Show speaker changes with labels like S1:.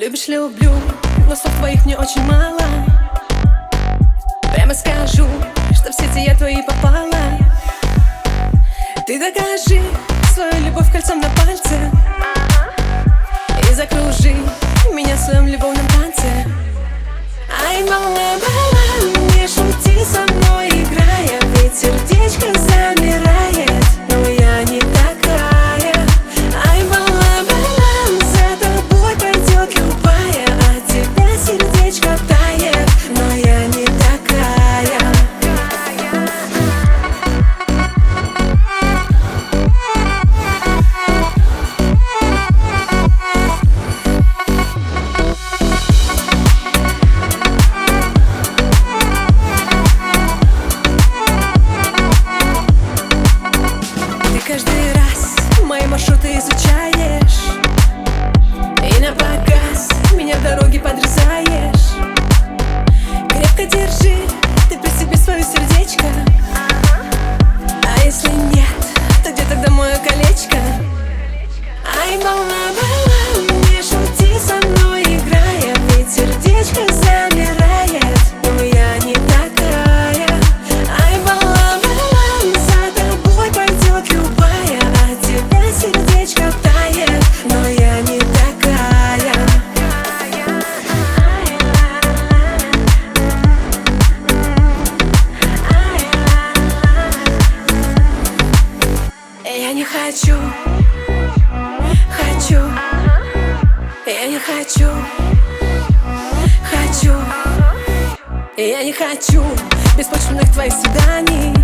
S1: Любишь, люблю, но слов твоих мне очень мало. Прямо скажу, что в сети я твои попала. Ты докажи свою любовь кольцом на пальце и закружи меня в своем любовном танце. Ай, мама, не шути со мной, играя, ведь сердечко замирает, но я не такая. Ай, мама, за тобой пойдет любая, от тебя сердечко тает, но я не такая. Каждый раз мои маршруты изучаешь и на показ меня в дороге подрезаешь. Крепко держи ты при себе свое сердечко, а если нет, то где тогда мое колечко? Ай, мама, не шути со мной, играя, ведь сердечко замирает, но я не такая. Ай, мама, за тобой пойдет любая, от тебя сердечко тает, но я не такая. Я не хочу, я не хочу, я не хочу беспочвенных твоих свиданий.